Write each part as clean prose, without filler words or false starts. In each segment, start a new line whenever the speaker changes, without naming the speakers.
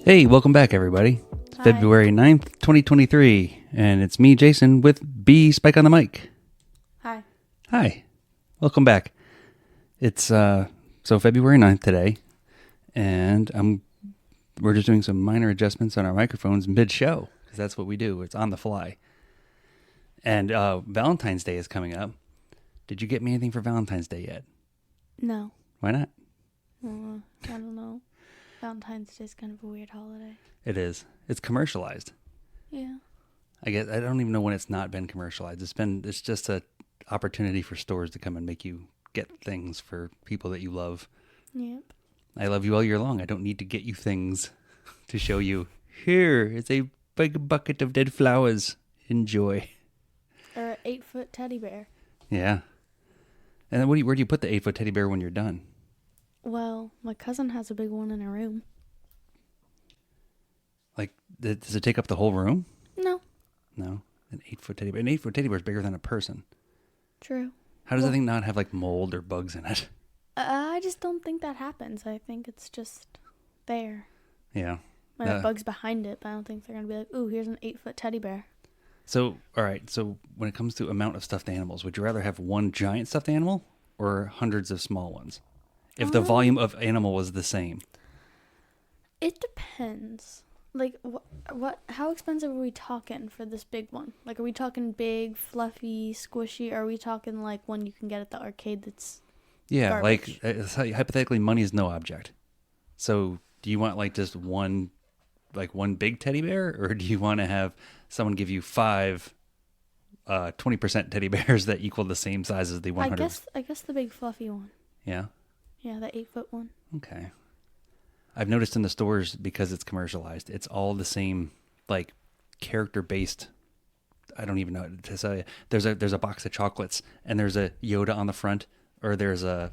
Hey, welcome back, everybody. It's
Hi.
February 9th, 2023, and it's me, Jason, with B Spike on the mic.
Hi.
Hi. Welcome back. It's so February 9th today, and we're just doing some minor adjustments on our microphones mid-show, because that's what we do. It's on the fly. And Valentine's Day is coming up. Did you get me anything for Valentine's Day yet?
No.
Why not?
I don't know. Valentine's Day is kind of a weird holiday.
It is. It's commercialized.
Yeah.
I guess I don't even know when it's not been commercialized. It's just a opportunity for stores to come and make you get things for people that you love.
Yep.
I love you all year long. I don't need to get you things to show you. Here, it's a big bucket of dead flowers. Enjoy.
Or an 8-foot teddy bear.
Yeah. And then where do you put the 8-foot teddy bear when you're done?
Well, my cousin has a big one in her room.
Like, does it take up the whole room?
No.
No. An 8-foot teddy bear. An 8-foot teddy bear is bigger than a person.
True.
How does that thing not have like mold or bugs in it?
I just don't think that happens. I think it's just there.
Yeah.
Might have bugs behind it, but I don't think they're going to be like, ooh, here's an 8-foot teddy bear.
So, all right. So when it comes to amount of stuffed animals, would you rather have one giant stuffed animal or hundreds of small ones? If the volume of animal was the same.
It depends. Like, how expensive are we talking for this big one? Like, are we talking big, fluffy, squishy? Or are we talking like one you can get at the arcade that's garbage?
Like hypothetically, money is no object. So do you want like just one big teddy bear, or do you want to have someone give you 5 20% teddy bears that equal the same size as the 100?
I guess the big fluffy one.
Yeah.
Yeah, the 8-foot one.
Okay. I've noticed in the stores, because it's commercialized, it's all the same, like, character-based. I don't even know what to say. There's a box of chocolates, and there's a Yoda on the front, or there's a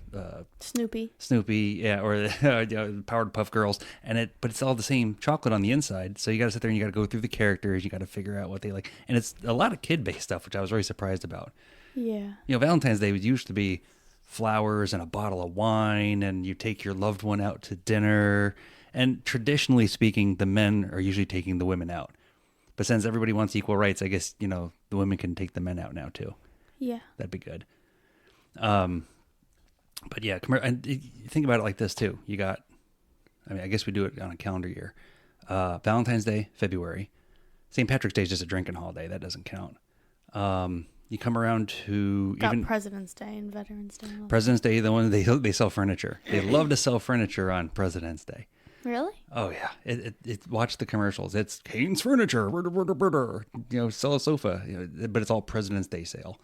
Snoopy,
yeah, or the Powered Puff Girls, but it's all the same chocolate on the inside. So you got to sit there and you got to go through the characters. You got to figure out what they like, and it's a lot of kid-based stuff, which I was very surprised about.
Yeah.
You know, Valentine's Day used to be flowers and a bottle of wine, and you take your loved one out to dinner. And traditionally speaking, the men are usually taking the women out. But since everybody wants equal rights, I guess, the women can take the men out now too.
Yeah.
That'd be good. But yeah, and you think about it like this too. I guess we do it on a calendar year. Valentine's Day, February. St. Patrick's Day is just a drinking holiday. That doesn't count. You come around to
even President's Day and Veterans Day.
President's Day, the one they sell furniture. They love to sell furniture on President's Day.
Really?
Oh yeah. Watch the commercials. It's Kane's Furniture. Sell a sofa. But it's all President's Day sale.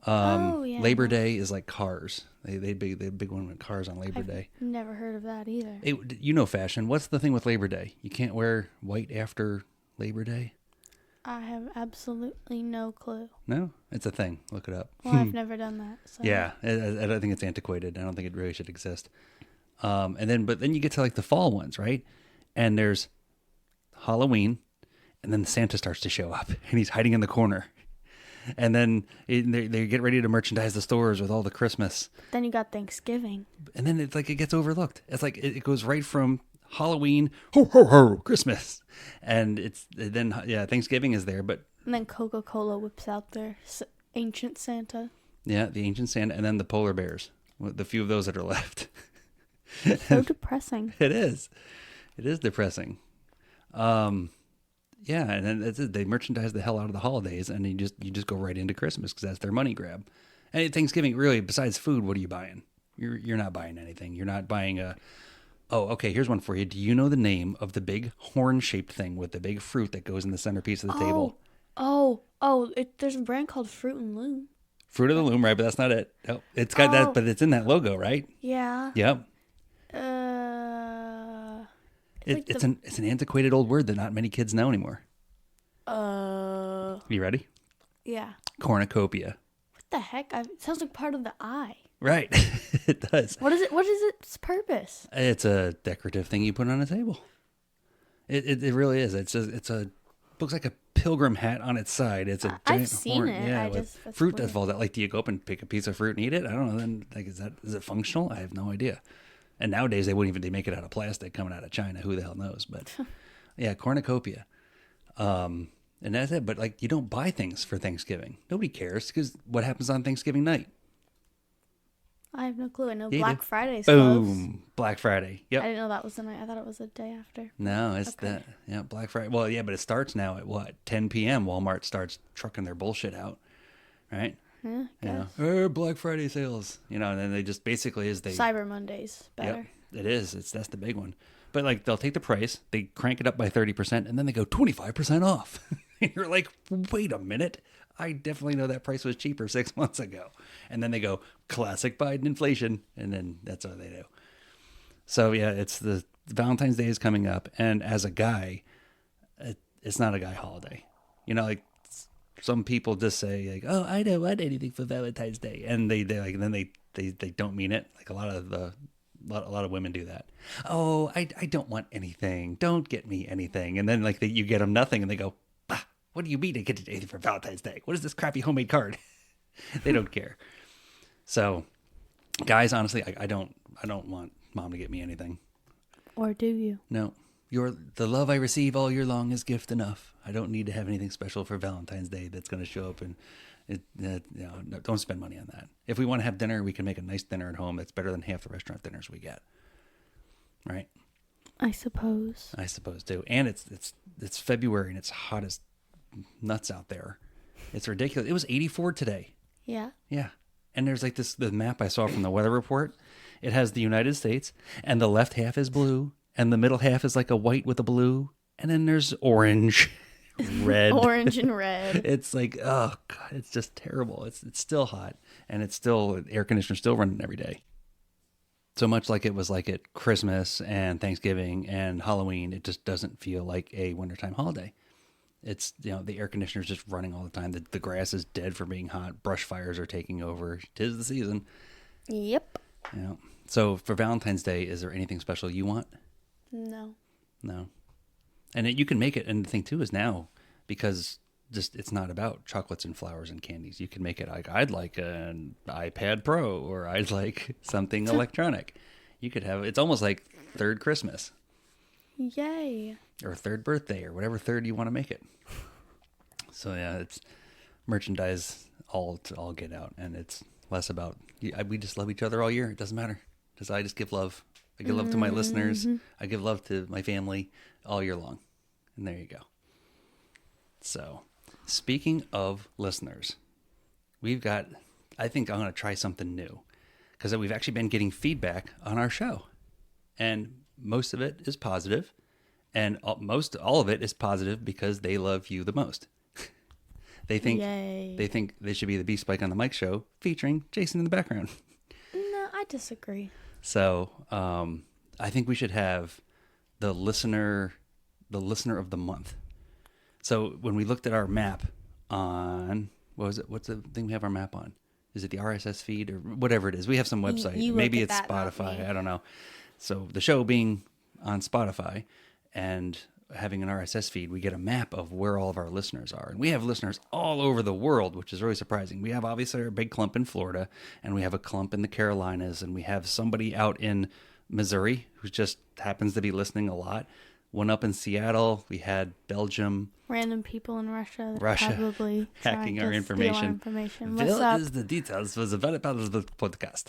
Yeah.
Labor Day is like cars. They big one with cars on Labor Day.
Never heard of that either.
Fashion. What's the thing with Labor Day? You can't wear white after Labor Day?
I have absolutely no clue.
No? It's a thing. Look it up.
Well, I've never done that. So.
Yeah. I don't think it's antiquated. I don't think it really should exist. But then you get to like the fall ones, right? And there's Halloween, and then Santa starts to show up, and he's hiding in the corner. And then they get ready to merchandise the stores with all the Christmas.
Then you got Thanksgiving.
And then it's like it gets overlooked. It's like it goes right from Halloween, ho, ho, ho, Christmas. And Thanksgiving is there. But
and then Coca-Cola whips out their ancient Santa.
Yeah, the ancient Santa. And then the polar bears, the few of those that are left.
So depressing.
It is. It is depressing. Yeah, and then they merchandise the hell out of the holidays, and you just go right into Christmas because that's their money grab. And Thanksgiving, really, besides food, what are you buying? You're not buying anything. You're not buying a. Oh, okay. Here's one for you. Do you know the name of the big horn-shaped thing with the big fruit that goes in the centerpiece of the table?
There's a brand called Fruit and Loom.
Fruit of the Loom, right? But that's not it. No, it's got that, but it's in that logo, right?
Yeah.
Yep.
It's
an antiquated old word that not many kids know anymore. You ready?
Yeah.
Cornucopia.
What the heck? It sounds like part of the eye.
Right. It does.
What is it? What is its purpose?
It's a decorative thing you put on a table. It really is. Looks like a pilgrim hat on its side. It's a giant
I've seen
horn.
it.
Yeah,
with
fruit
weird.
that falls out. Like, do you go up and pick a piece of fruit and eat it? I don't know. Then, like, is it functional? I have no idea. And nowadays they wouldn't even they make it out of plastic coming out of China. Who the hell knows? But yeah, cornucopia. And that's it. But like, you don't buy things for Thanksgiving. Nobody cares because what happens on Thanksgiving night?
I have no clue. I know
Yeah,
Black Friday's close.
Boom. Black Friday. Yep.
I didn't know that was the night. I thought it was the day after.
No, it's that. Yeah, Black Friday. Well, yeah, but it starts now at what? 10 p.m. Walmart starts trucking their bullshit out, right?
Yeah, I
You
guess.
know, Black Friday sales. You know, and then they just basically is they.
Cyber Monday's better.
Yep, it is. That's the big one. But like they'll take the price, they crank it up by 30%, and then they go 25% off. And you're like, wait a minute. I definitely know that price was cheaper 6 months ago. And then they go classic Biden inflation, and then that's what they do. So yeah, it's the Valentine's Day is coming up, and as a guy, it's not a guy holiday. You know, like some people just say like, "Oh, I don't want anything for Valentine's Day," and they like then they don't mean it. Like a lot of women do that. Oh, I don't want anything. Don't get me anything. And then like you get them nothing, and they go, "Ah, what do you mean I get anything for Valentine's Day? What is this crappy homemade card?" They don't care. So, guys, honestly, I don't want mom to get me anything.
Or do you?
No. The love I receive all year long is gift enough. I don't need to have anything special for Valentine's Day that's going to show up, and no, don't spend money on that. If we want to have dinner, we can make a nice dinner at home. That's better than half the restaurant dinners we get. Right?
I suppose.
I suppose too. And it's February and it's hot as nuts out there. It's ridiculous. It was 84 today.
Yeah.
Yeah. And there's like the map I saw from the weather report. It has the United States, and the left half is blue, and the middle half is like a white with a blue, and then there's orange, red.
Orange and red.
It's like, oh God, it's just terrible. It's still hot, and it's still, air conditioner's still running every day. So much like it was like at Christmas and Thanksgiving and Halloween, it just doesn't feel like a wintertime holiday. It's, the air conditioner's just running all the time. The grass is dead from being hot. Brush fires are taking over. 'Tis the season.
Yep.
So for Valentine's Day, is there anything special you want?
No.
And you can make it. And the thing too is now, because just it's not about chocolates and flowers and candies. You can make it like, I'd like an iPad Pro, or I'd like something electronic. You could have, it's almost like third Christmas.
Yay.
Or third birthday, or whatever third you want to make it. So yeah, it's merchandise all get out, and it's less about, we just love each other all year. It doesn't matter, because I just give love. I give love to my listeners. I give love to my family all year long. And there you go. So, speaking of listeners, I think I'm going to try something new, because we've actually been getting feedback on our show, and most of it is positive, and all of it is positive because they love you the most. They think they should be the Beast Spike on the Mic show featuring Jason in the background.
No, I disagree.
So I think we should have the listener of the month. So when we looked at our map on, what was it? What's the thing we have our map on? Is it the RSS feed or whatever it is? We have some website.
You
Maybe
look
it's
at that, not
Spotify.
me.
I don't know. So the show being on Spotify and having an RSS feed, we get a map of where all of our listeners are. And we have listeners all over the world, which is really surprising. We have obviously our big clump in Florida, and we have a clump in the Carolinas, and we have somebody out in Missouri who just happens to be listening a lot. One up in Seattle. We had Belgium.
Random people in Russia that
Russia
are probably
hacking
trying
our
to
information.
steal our information. What's
What
up?
is the details? Was a very part of the podcast.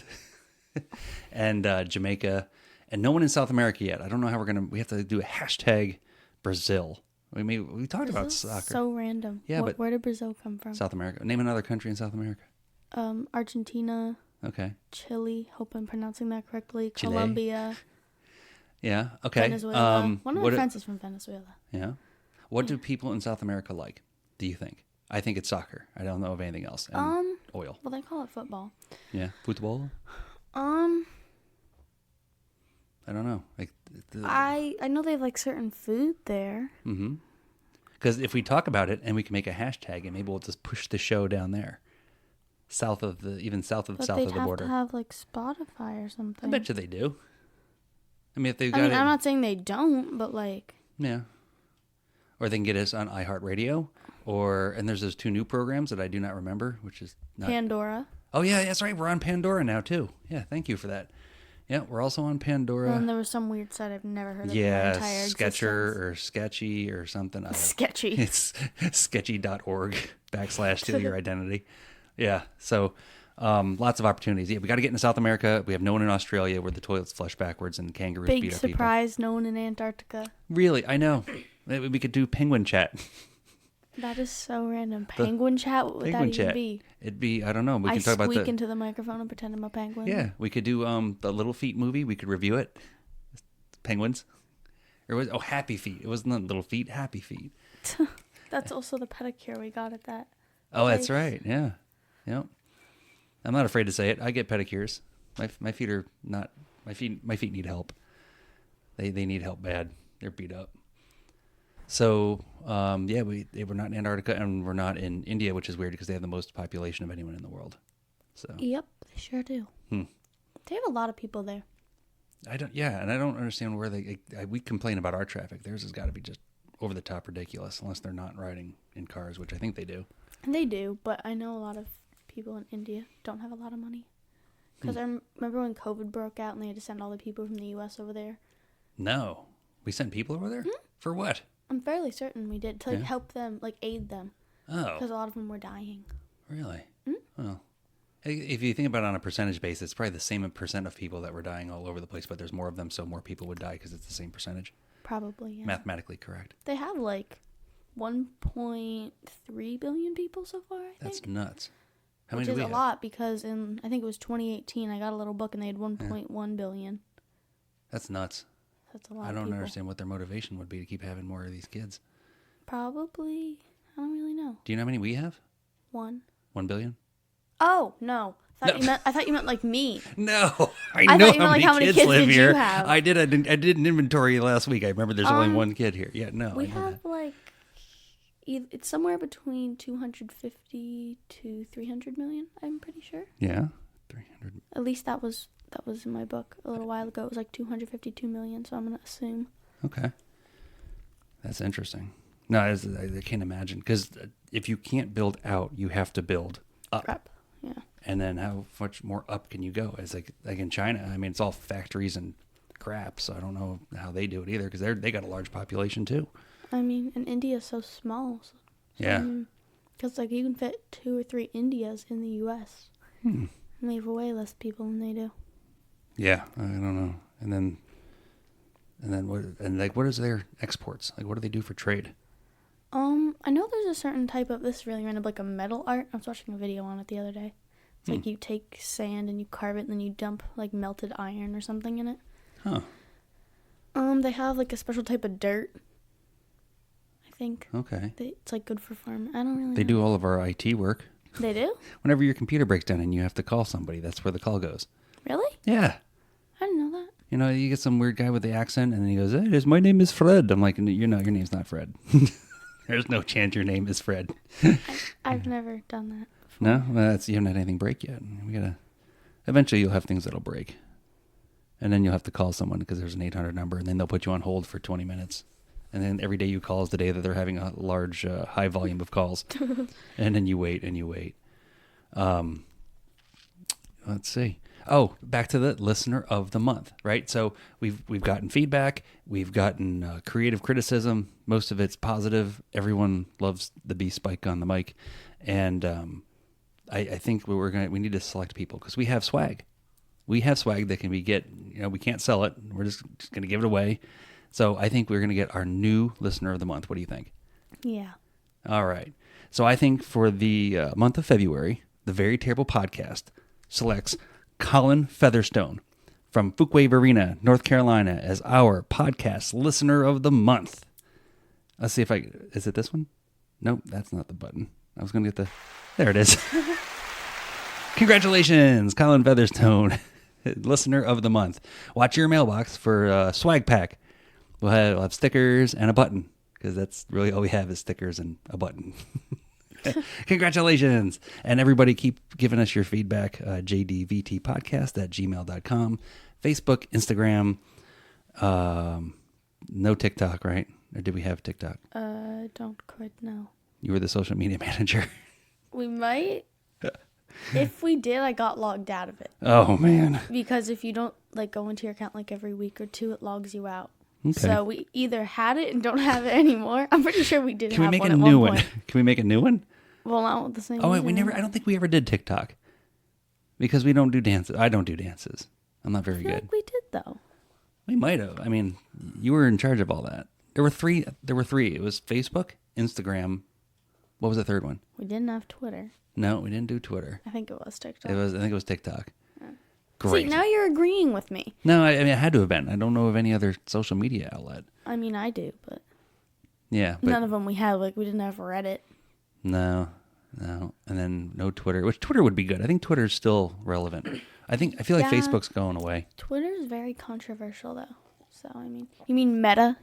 And Jamaica, and no one in South America yet. I don't know how we have to do a hashtag Brazil. We talked about
Brazil's
soccer.
so random.
Yeah, but
where did Brazil come from?
South America. Name another country in South America.
Argentina,
Okay.
Chile. Hope I'm pronouncing that correctly.
Chile.
Colombia,
Yeah. Okay.
Venezuela. One of my friends is from Venezuela.
Yeah. What do people in South America like, do you think? I think it's soccer. I don't know of anything else. And oil.
Well, they call it football.
Yeah. Football? I don't know. Like
I know they have like certain food there.
Mm-hmm. Because if we talk about it and we can make a hashtag, and maybe we'll just push the show down there, south of the
But they'd
border.
have to have like Spotify or something.
I bet you they do. I mean, if they've got
I'm not saying they don't, but like.
Yeah. Or they can get us on iHeartRadio, and there's those two new programs that I do not remember, which is not.
Pandora.
Oh yeah, that's right. We're on Pandora now too. Yeah, thank you for that. Yeah, we're also on Pandora.
And there was some weird site I've never heard of in my
Yeah,
entire
Sketcher
existence.
or Sketchy or something.
Sketchy.
It's sketchy.org / steal your identity. Yeah, so lots of opportunities. Yeah, we got to get into South America. We have no one in Australia where the toilets flush backwards and kangaroos
Big
beat up
surprise, no one in Antarctica.
people. Really, I know. Maybe we could do penguin chat.
That is so random. Penguin chat? What would that
Penguin
even
chat.
be?
It'd be, I don't know. We
I
can talk about
squeak into the microphone and pretend I'm a penguin.
Yeah, we could do the Little Feet movie. We could review it. Penguins. Or was Happy Feet. It wasn't Little Feet, Happy Feet.
That's also the pedicure we got at that.
Oh, that's
place.
right. Yeah. Yep. I'm not afraid to say it. I get pedicures. My feet are not my feet need help. They need help bad. They're beat up. So, yeah, we're not in Antarctica and we're not in India, which is weird because they have the most population of anyone in the world. So,
Yep, they sure do. They have a lot of people there.
and I don't understand where we complain about our traffic. Theirs has got to be just over the top ridiculous, unless they're not riding in cars, which I think they do.
And they do, but I know a lot of people in India don't have a lot of money. Because I remember when COVID broke out and they had to send all the people from the U.S. over there.
No, we sent people over there for what?
I'm fairly certain we did to help them, aid them.
Oh,
Because a lot of them were dying.
really? Well, if you think about it on a percentage basis, it's probably the same percent of people that were dying all over the place, but there's more of them, so more people would die because it's the same percentage.
Probably, yeah.
Mathematically correct.
They have 1.3 billion people so far, I think.
That's nuts. How
Which
many
is
do we
a
have?
lot because I think it was 2018, I got a little book and they had 1.1 billion.
That's nuts.
That's a lot
I
of
don't
people.
understand what their motivation would be to keep having more of these kids.
Probably, I don't really know.
Do you know how many we have?
1
billion?
Oh, no. I thought you meant like me.
No,
I
know
thought you meant, how many kids
live
did
here.
you have?
I did an inventory last week. I remember there's only one kid here. Yeah, no.
We
I know
have
that.
it's somewhere between 250 to 300 million, I'm pretty sure.
Yeah, 300.
At least that was in my book a little while ago. It was 252 million, so I'm going to assume.
Okay. That's interesting. No, I can't imagine. Because if you can't build out, you have to build up.
Prep, yeah.
And then how much more up can you go? It's like in China, I mean, it's all factories and crap, so I don't know how they do it either because they got a large population too.
I mean, and India's so small. So
Yeah.
Because you can fit 2 or 3 Indias in the U.S. And they have way less people than they do.
Yeah, I don't know. And then what is their exports? What do they do for trade?
I know there's a certain type of, this is really random, a metal art. I was watching a video on it the other day. It's you take sand and you carve it and then you dump melted iron or something in it.
Huh.
They have a special type of dirt, I think.
Okay.
It's good for farming. I don't really know.
They do all of our IT work.
They do?
Whenever your computer breaks down and you have to call somebody, that's where the call goes.
Really?
Yeah.
I didn't know that.
You know, you get some weird guy with the accent and then he goes, "Hey, my name is Fred." I'm like, your name's not Fred. There's no chance your name is Fred.
I've never done that.
No? Well, you haven't had anything break yet. Eventually you'll have things that'll break. And then you'll have to call someone because there's an 800 number and then they'll put you on hold for 20 minutes. And then every day you call is the day that they're having a large, high volume of calls. And then you wait and you wait. Let's see. Oh, back to the listener of the month, right? So we've gotten feedback. We've gotten creative criticism. Most of it's positive. Everyone loves the B spike on the mic. And I think we need to select people because we have swag. We have swag that can we can't sell it. We're just going to give it away. So I think we're going to get our new listener of the month. What do you think?
Yeah.
All right. So I think for the month of February, the Very Terrible Podcast selects Colin Featherstone from Fuquay Varina, North Carolina, as our podcast listener of the month. Let's see is it this one? Nope, that's not the button. I was going to get there it is. Congratulations, Colin Featherstone, listener of the month. Watch your mailbox for a swag pack. We'll have stickers and a button because that's really all we have is stickers and a button. Congratulations. And everybody keep giving us your feedback. jdvtpodcast@gmail.com. Facebook, Instagram. No TikTok, right? Or did we have TikTok?
Don't quite know.
You were the social media manager.
We might. If we did, I got logged out of it.
Oh, man.
Because if you don't like go into your account like every week or two, it logs you out.
Okay.
So we either had it and don't have it anymore. I'm pretty sure we did.
Can we
have
make
one
a
at
new
one
one?
point.
Can we make a new one?
Well, not with the same.
Oh, wait,
username.
I don't think we ever did TikTok. Because we don't do dances. I don't do dances. I'm not very
I feel
good.
like we did though.
We might have. I mean, you were in charge of all that. There were three. It was Facebook, Instagram. What was the third one?
We didn't have Twitter.
No, we didn't do Twitter.
I think it was TikTok.
I think it was TikTok. Great.
See, now you're agreeing with me.
No, I mean, it had to have been. I don't know of any other social media outlet.
I mean, I do, but
Yeah. But
none of them we had. Like, we didn't have Reddit.
No. And then no Twitter, which Twitter would be good. I think Twitter's still relevant. I feel like
Yeah.
Facebook's going away.
Twitter's very controversial, though. So, I mean, you mean Meta?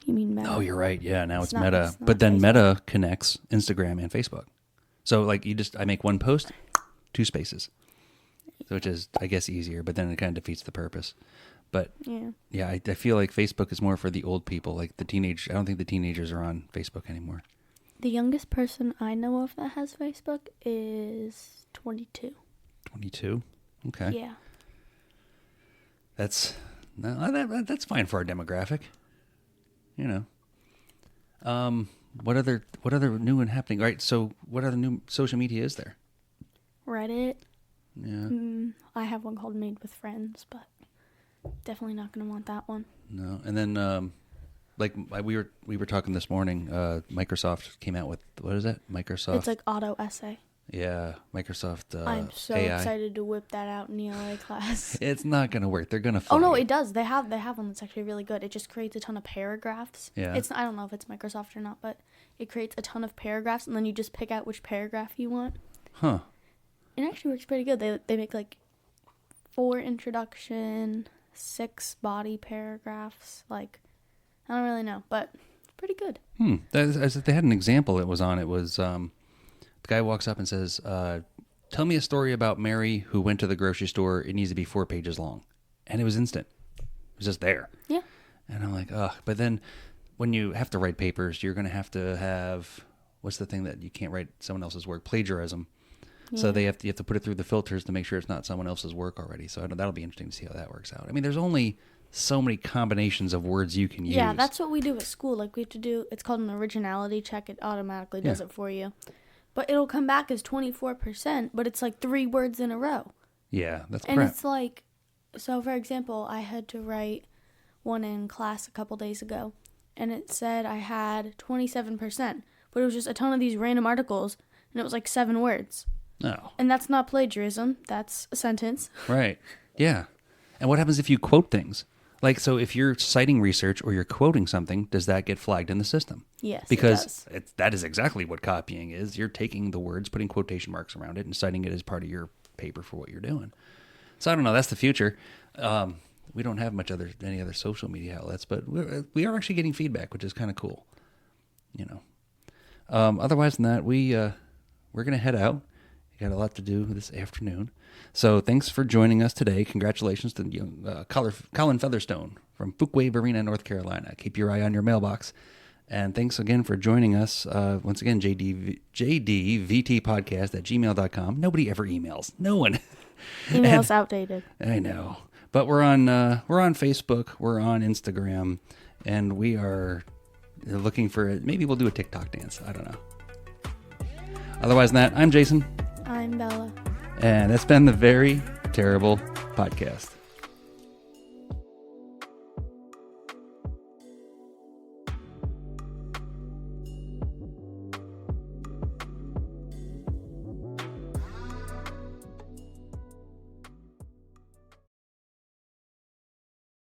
Oh, you're right. Yeah, now it's
not-
Meta.
it's not
But then
Facebook.
Meta connects Instagram and Facebook. So, like, I make one post, 2 spaces. Which is, I guess, easier, but then it kind of defeats the purpose. But,
Yeah.
I feel like Facebook is more for the old people. Like, I don't think the teenagers are on Facebook anymore.
The youngest person I know of that has Facebook is 22.
22? Okay.
Yeah.
That's fine for our demographic. You know. What other new and happening? Right. So what other new social media is there?
Reddit.
Yeah.
I have one called Made with Friends, but definitely not going to want that one.
No. And then like we were talking this morning, Microsoft came out with, what is that? Microsoft.
It's like auto essay.
Yeah, Microsoft
I'm so
AI.
excited to whip that out in the LA class.
It's not going to work. They're going to
Oh no, it does. They have one that's actually really good. It just creates a ton of paragraphs.
Yeah.
I don't know if it's Microsoft or not, but it creates a ton of paragraphs, and then you just pick out which paragraph you want.
Huh.
It actually works pretty good. They make like 4 introduction, 6 body paragraphs. Like, I don't really know, but it's pretty good.
They had an example it was on. It was the guy walks up and says, tell me a story about Mary who went to the grocery store. It needs to be 4 pages long. And it was instant. It was just there.
Yeah.
And I'm like, ugh. But then when you have to write papers, you're going to have, what's the thing that you can't write someone else's work? Plagiarism. Yeah. So you have to put it through the filters to make sure it's not someone else's work already. So that'll be interesting to see how that works out. I mean, there's only so many combinations of words you can use.
Yeah, that's what we do at school. Like, we have to do, it's called an originality check. It automatically does it for you. But it'll come back as 24%, but it's like 3 words in a row.
Yeah, that's
And
crap.
it's like, so for example, I had to write one in class a couple days ago, and it said I had 27%, but it was just a ton of these random articles, and it was like 7 words.
No.
And that's not plagiarism, that's a sentence.
Right. Yeah. And what happens if you quote things? Like, so if you're citing research or you're quoting something, does that get flagged in the system?
Yes,
because
it does.
that is exactly what copying is. You're taking the words, putting quotation marks around it, and citing it as part of your paper for what you're doing. So I don't know. That's the future. We don't have any other social media outlets, but we are actually getting feedback, which is kind of cool. You know. Otherwise than that, we're gonna head out. We got a lot to do this afternoon. So thanks for joining us today. Congratulations to Colin Featherstone from Fuquay Arena, North Carolina. Keep your eye on your mailbox. And thanks again for joining us. Once again, jdvtpodcast@gmail.com. Nobody ever emails. No one.
Email's outdated.
I know. But we're on Facebook. We're on Instagram. And we are looking for it. Maybe we'll do a TikTok dance. I don't know. Otherwise than that, I'm Jason.
I'm Bella.
And that's been the Very Terrible Podcast.